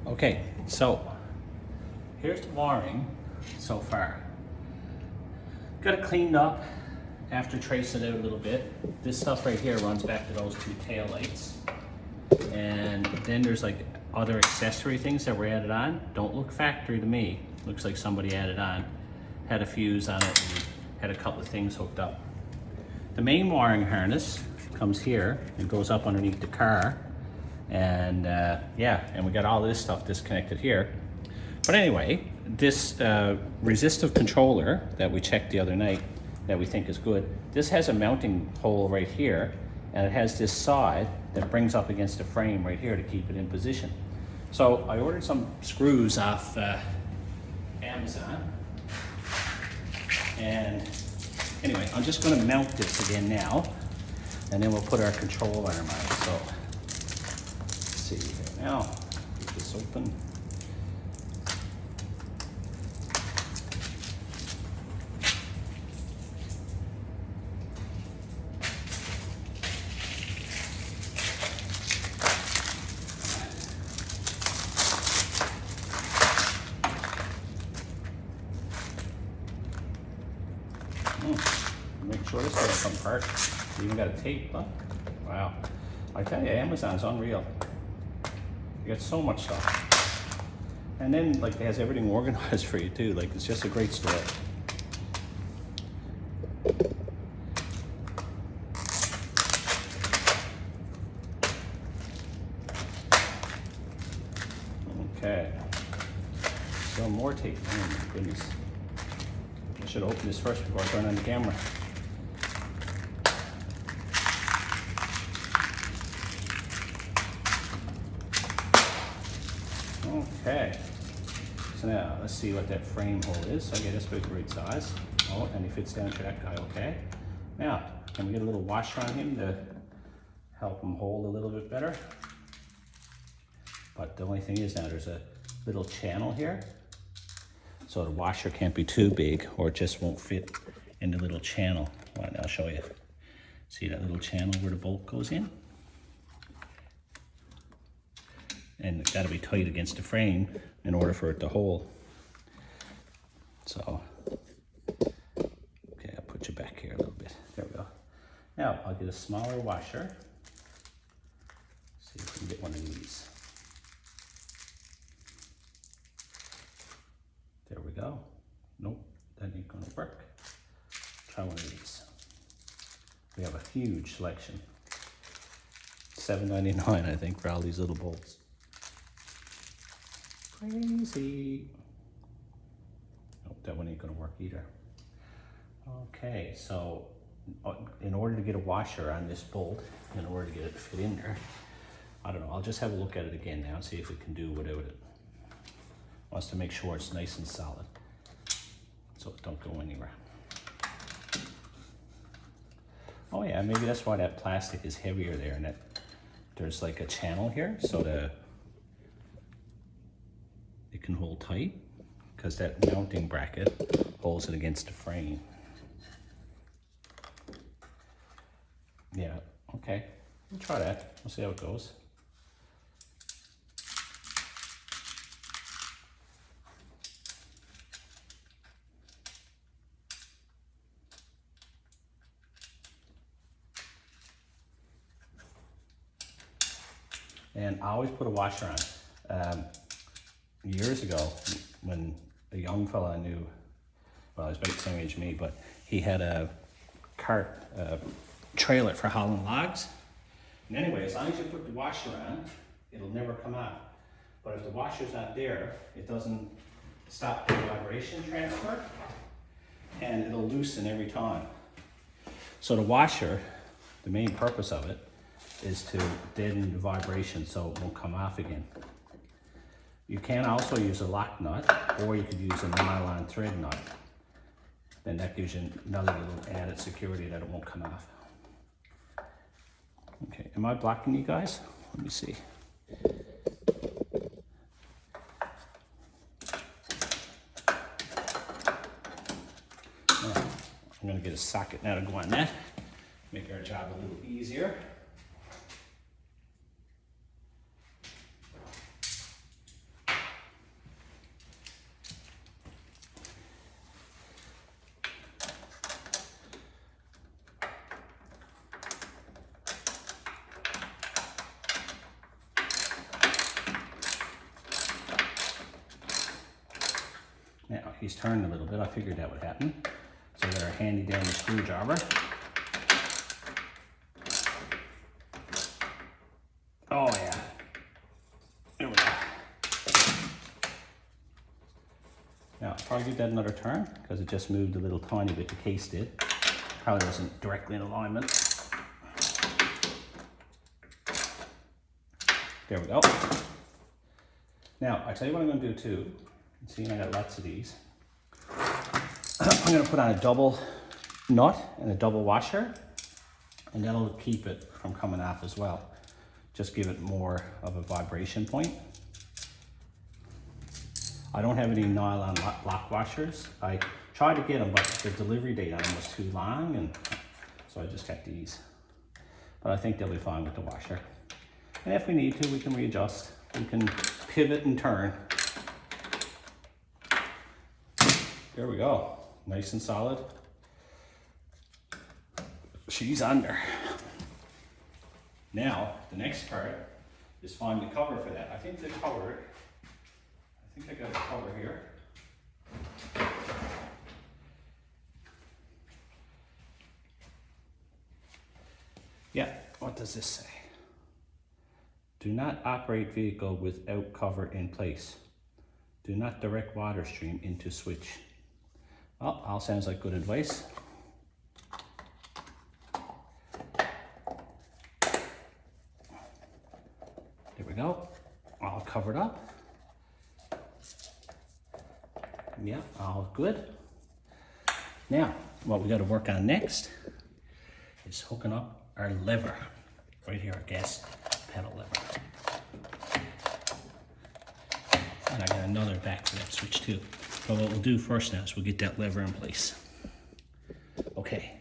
Okay, so here's the wiring so far. Got it cleaned up after tracing it out a little bit. This stuff right here runs back to those two tail lights. And then there's like other accessory things that were added on. Don't look factory to me. Looks like somebody added on. Had a fuse on it and had a couple of things hooked up. The main wiring harness comes here and goes up underneath the car. And yeah, and we got all this stuff disconnected here. But anyway, this resistive controller that we checked the other night that we think is good, this has a mounting hole right here, and it has this side that brings up against the frame right here to keep it in position. So I ordered some screws off Amazon. And anyway, I'm just gonna mount this again now, and then we'll put our control arm on it. So let's see here now, get this open. Make sure this doesn't come apart. You even got a tape, huh? Wow. I tell you, Amazon's unreal. You get so much stuff. And then like it has everything organized for you too. Like it's just a great store. Okay. So more tape. Oh my goodness. I should open this first before I turn on the camera. Okay, so now let's see what that frame hole is. Okay, that's about the right size. Oh, and he fits down to that guy, okay. Now, can we get a little washer on him to help him hold a little bit better? But the only thing is now there's a little channel here. So the washer can't be too big or it just won't fit in the little channel. Well, I'll show you. See that little channel where the bolt goes in? And it's got to be tight against the frame in order for it to hold. So, okay, I'll put you back here a little bit. There we go. Now, I'll get a smaller washer. See if we can get one of these. There we go. Nope, that ain't gonna work. Try one of these. We have a huge selection. $7.99, I think, for all these little bolts. Crazy. Nope, that one ain't gonna work either. Okay, so in order to get a washer on this bolt, in order to get it to fit in there, I don't know, I'll just have a look at it again now and see if we can do without it. Wants to make sure it's nice and solid, so it don't go anywhere. Oh yeah, maybe that's why that plastic is heavier there, and that there's like a channel here, so it can hold tight, because that mounting bracket holds it against the frame. Yeah, okay, we'll try that. We'll see how it goes. And I always put a washer on. Years ago, when a young fella I knew, well, he was about the same age as me, but he had a cart trailer for hauling logs. And anyway, as long as you put the washer on, it'll never come out. But if the washer's not there, it doesn't stop the vibration transfer, and it'll loosen every time. So the washer, the main purpose of it, is to deaden the vibration so it won't come off again. You can also use a lock nut, or you could use a nylon thread nut. Then that gives you another little added security that it won't come off. Okay, am I blocking you guys? Let me see. Now, I'm gonna get a socket now to go on that. Make our job a little easier. he's turning a little bit. I figured that would happen. So I got our handy dandy screwdriver. Oh yeah. There we go. Now, I'll probably give that another turn because it just moved a little tiny bit, the case did. Probably wasn't directly in alignment. There we go. Now, I tell you what I'm going to do too. See, I got lots of these. I'm going to put on a double nut and a double washer, and that'll keep it from coming off as well. Just give it more of a vibration point. I don't have any nylon lock washers. I tried to get them, but the delivery date on them was too long, and so I just got these. But I think they'll be fine with the washer. And if we need to, we can readjust. We can pivot and turn. There we go, nice and solid. She's under. Now, the next part is find the cover for that. I think I got a cover here. Yeah, what does this say? Do not operate vehicle without cover in place. Do not direct water stream into switch. Well, all sounds like good advice. There we go, all covered up. Yeah, all good. Now, what we got to work on next is hooking up our lever. Right here, our gas pedal lever. And I got another back for that switch too. But what we'll do first now is we'll get that lever in place. Okay,